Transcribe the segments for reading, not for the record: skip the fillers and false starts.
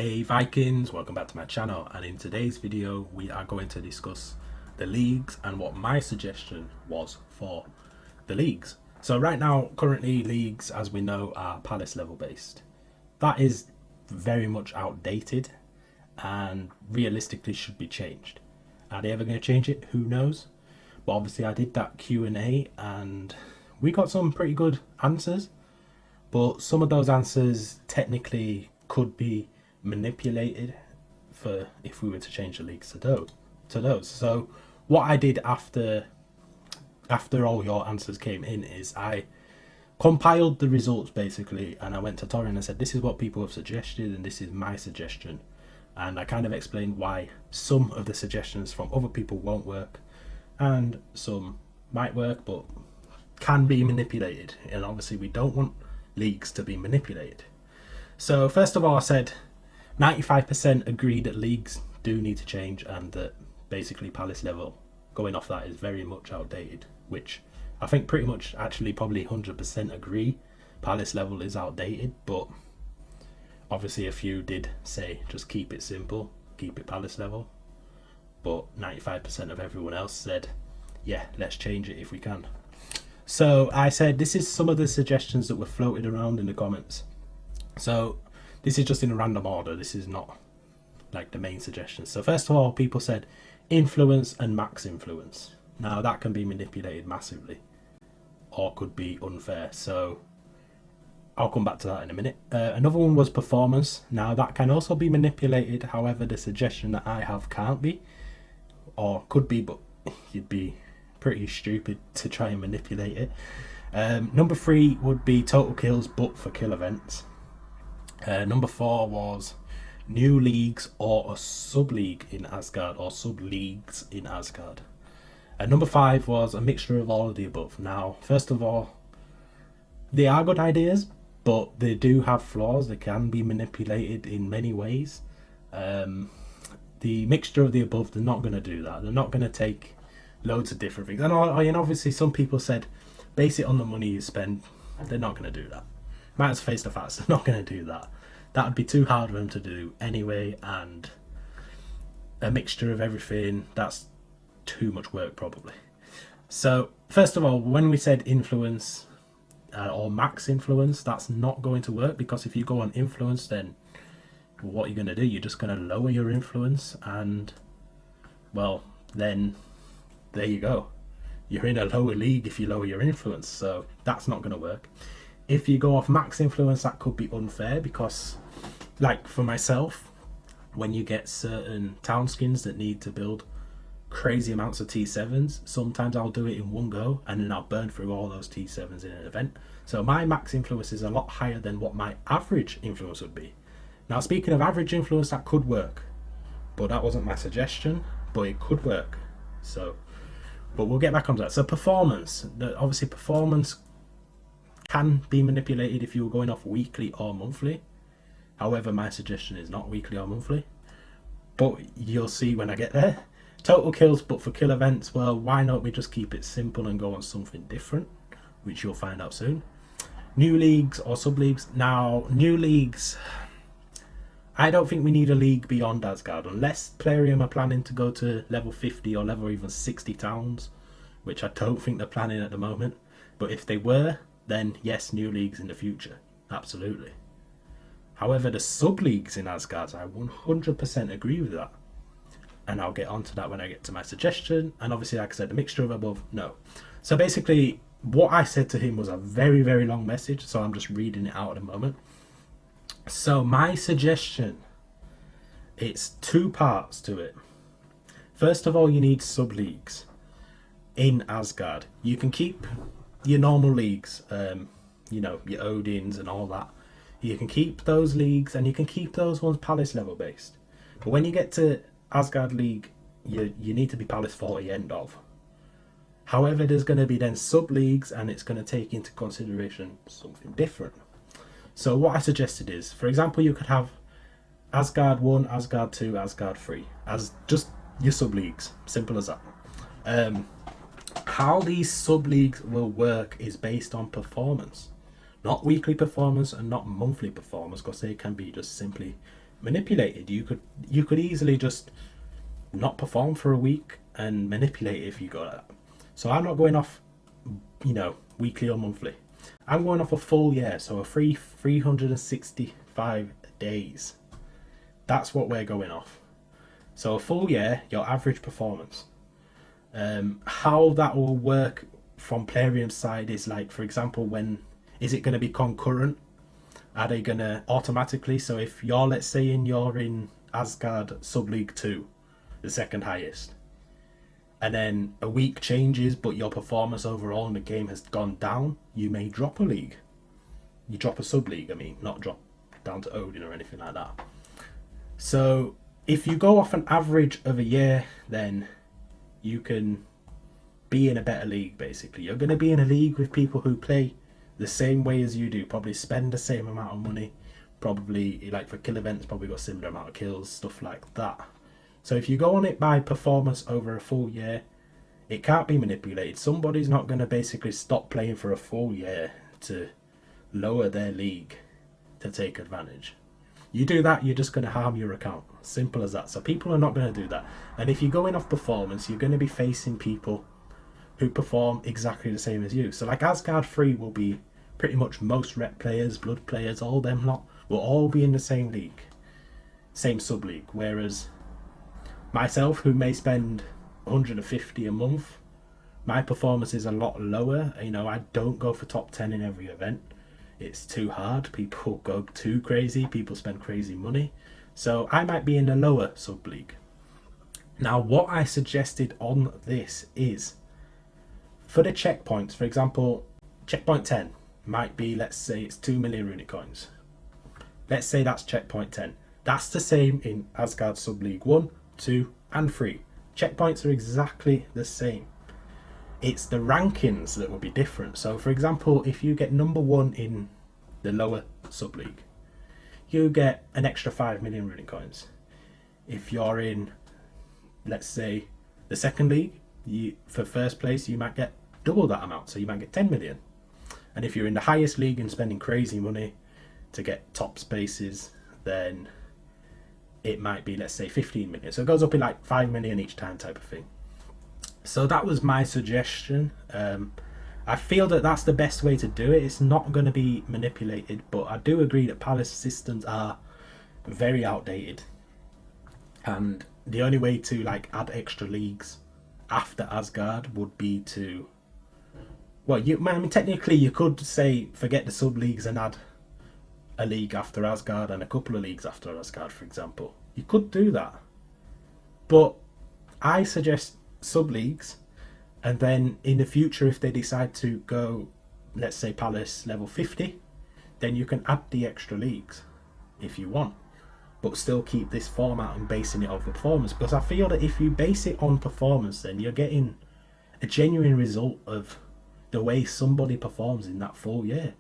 Hey Vikings, welcome back to my channel, and in today's video we are going to discuss the leagues and what my suggestion was for the leagues. So right now, currently leagues, as we know, are palace level based. That is very much outdated and realistically should be changed. Are they ever going to change it? Who knows? But obviously I did that Q&A and we got some pretty good answers, but some of those answers technically could be manipulated for if we were to change the leagues to those. So what I did after all your answers came in is I compiled the results basically, and I went to Torrent and said, this is what people have suggested and this is my suggestion, and I kind of explained why some of the suggestions from other people won't work and some might work but can be manipulated, and obviously we don't want leagues to be manipulated. So first of all, I said 95% agreed that leagues do need to change and that basically palace level, going off that, is very much outdated, which I think pretty much actually probably 100% agree palace level is outdated, but obviously a few did say just keep it simple, keep it palace level, but 95% of everyone else said yeah, let's change it if we can. So I said this is some of the suggestions that were floated around in the comments. So this is just in a random order, this is not like the main suggestions. So first of all, people said influence and max influence. Now that can be manipulated massively or could be unfair, so I'll come back to that in a minute. Another one was performance. Now that can also be manipulated, however the suggestion that I have can't be, or could be, but you'd be pretty stupid to try and manipulate it. Number 3 would be total kills but for kill events. Number 4 was new leagues or a sub-league in Asgard, or sub-leagues in Asgard. Number 5 was a mixture of all of the above. Now, first of all, they are good ideas, but they do have flaws. They can be manipulated in many ways. The mixture of the above, they're not going to do that. They're not going to take loads of different things. And obviously some people said base it on the money you spend. They're not going to do that. Might as face the facts, they're not going to do that. That would be too hard for them to do anyway, and a mixture of everything, that's too much work probably. So first of all, when we said influence or max influence, that's not going to work, because if you go on influence, then what you're going to do, you're just going to lower your influence, and well, then there you go, you're in a lower league if you lower your influence, so that's not going to work. If you go off max influence, that could be unfair, because like for myself, when you get certain town skins that need to build crazy amounts of T7s, sometimes I'll do it in one go and then I'll burn through all those T7s in an event. So my max influence is a lot higher than what my average influence would be. Now speaking of average influence, that could work, but that wasn't my suggestion, but it could work. So, but we'll get back onto that. So performance, obviously performance can be manipulated if you're going off weekly or monthly. However, my suggestion is not weekly or monthly, but you'll see when I get there. Total kills but for kill events, well, why not we just keep it simple and go on something different, which you'll find out soon. New leagues or sub leagues. Now new leagues, I don't think we need a league beyond Asgard unless Plarium are planning to go to level 50 or level even 60 towns, which I don't think they're planning at the moment, but if they were, then yes, new leagues in the future, absolutely. However, the sub-leagues in Asgard, I 100% agree with that, and I'll get onto that when I get to my suggestion. And obviously, like I said, the mixture of above, no. So basically, what I said to him was a very, very long message, so I'm just reading it out at the moment. So my suggestion, it's 2 parts to it. First of all, you need sub-leagues in Asgard. You can keep your normal leagues, you know, your Odins and all that. You can keep those leagues, and you can keep those ones palace level based. But when you get to Asgard League, you need to be palace 40 end of. However, there's going to be then sub leagues, and it's going to take into consideration something different. So what I suggested is, for example, you could have Asgard 1, Asgard 2, Asgard 3 as just your sub leagues. Simple as that. How these sub-leagues will work is based on performance. Not weekly performance and not monthly performance, because they can be just simply manipulated. You could easily just not perform for a week and manipulate it if you got that. So I'm not going off, weekly or monthly. I'm going off a full year, so a free 365 days. That's what we're going off. So a full year, your average performance. How that will work from Plarium's side is like, for example, is it going to be concurrent? Are they going to automatically? So if let's say you're in Asgard Sub League 2, the second highest, and then a week changes, but your performance overall in the game has gone down, you may drop a league. You drop a sub league, not drop down to Odin or anything like that. So if you go off an average of a year, then you can be in a better league, basically. You're going to be in a league with people who play the same way as you do, probably spend the same amount of money, probably, like for kill events, probably got similar amount of kills, stuff like that. So if you go on it by performance over a full year, it can't be manipulated. Somebody's not going to basically stop playing for a full year to lower their league to take advantage. You do that, you're just going to harm your account. Simple as that. So people are not going to do that. And if you're going off performance, you're going to be facing people who perform exactly the same as you. So like Asgard 3 will be pretty much most rep players, blood players, all them lot will all be in the same league, same sub league. Whereas myself, who may spend 150 a month, my performance is a lot lower. I don't go for top 10 in every event. It's too hard. People go too crazy. People spend crazy money. So I might be in the lower sub league. Now, what I suggested on this is, for the checkpoints, for example, checkpoint 10 might be, let's say it's 2 million runic coins. Let's say that's checkpoint 10. That's the same in Asgard Sub League 1, 2 and 3. Checkpoints are exactly the same. It's the rankings that will be different. So for example, if you get number 1 in the lower sub league, you get an extra 5 million runic coins. If you're in, let's say, the second league, for first place you might get double that amount, so you might get 10 million. And if you're in the highest league and spending crazy money to get top spaces, then it might be, let's say, 15 million. So it goes up in like 5 million each time type of thing. So that was my suggestion. I feel that that's the best way to do it. It's not going to be manipulated, but I do agree that Palace systems are very outdated. And the only way to like add extra leagues after Asgard would be to, technically you could say forget the sub leagues and add a league after Asgard and a couple of leagues after Asgard, for example. You could do that, but I suggest sub leagues, and then in the future, if they decide to go, let's say Palace level 50, then you can add the extra leagues if you want, but still keep this format and basing it on performance. Because I feel that if you base it on performance, then you're getting a genuine result of the way somebody performs in that full year.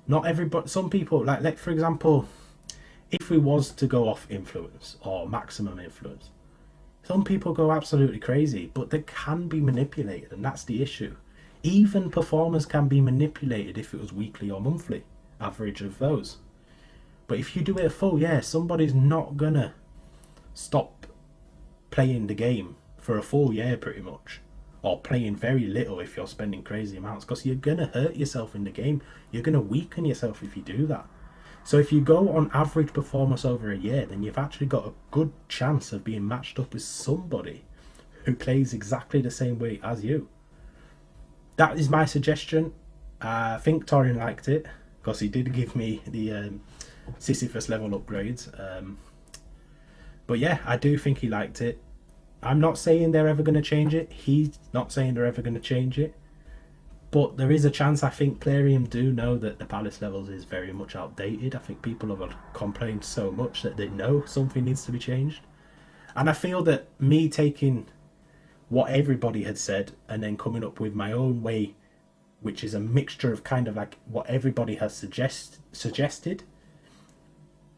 Not everybody, some people, like for example, if we was to go off influence or maximum influence, some people go absolutely crazy, but they can be manipulated, and that's the issue. Even performers can be manipulated if it was weekly or monthly, average of those. But if you do it a full year, somebody's not gonna stop playing the game for a full year pretty much, or playing very little if you're spending crazy amounts, because you're gonna hurt yourself in the game. You're gonna weaken yourself if you do that. So if you go on average performance over a year, then you've actually got a good chance of being matched up with somebody who plays exactly the same way as you. That is my suggestion. I think Torian liked it, because he did give me the Sisyphus level upgrades. But yeah, I do think he liked it. I'm not saying they're ever going to change it. He's not saying they're ever going to change it. But there is a chance. I think Plarium do know that the Palace levels is very much outdated. I think people have complained so much that they know something needs to be changed. And I feel that me taking what everybody had said and then coming up with my own way, which is a mixture of kind of like what everybody has suggested,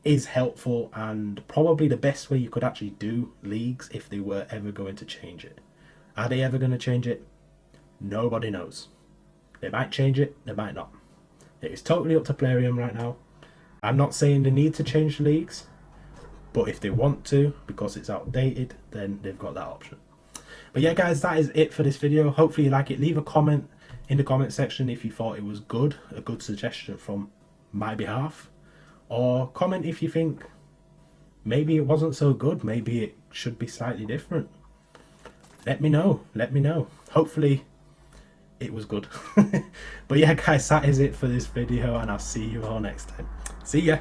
is helpful and probably the best way you could actually do leagues if they were ever going to change it. Are they ever going to change it? Nobody knows. They might change it, they might not. It is totally up to Plarium right now. I'm not saying they need to change the leagues, but if they want to, because it's outdated, then they've got that option. But yeah guys, that is it for this video. Hopefully you like it. Leave a comment in the comment section if you thought it was good, a good suggestion from my behalf, or comment if you think maybe it wasn't so good, maybe it should be slightly different. Let me know, hopefully it was good. But yeah guys, that is it for this video, and I'll see you all next time. See ya.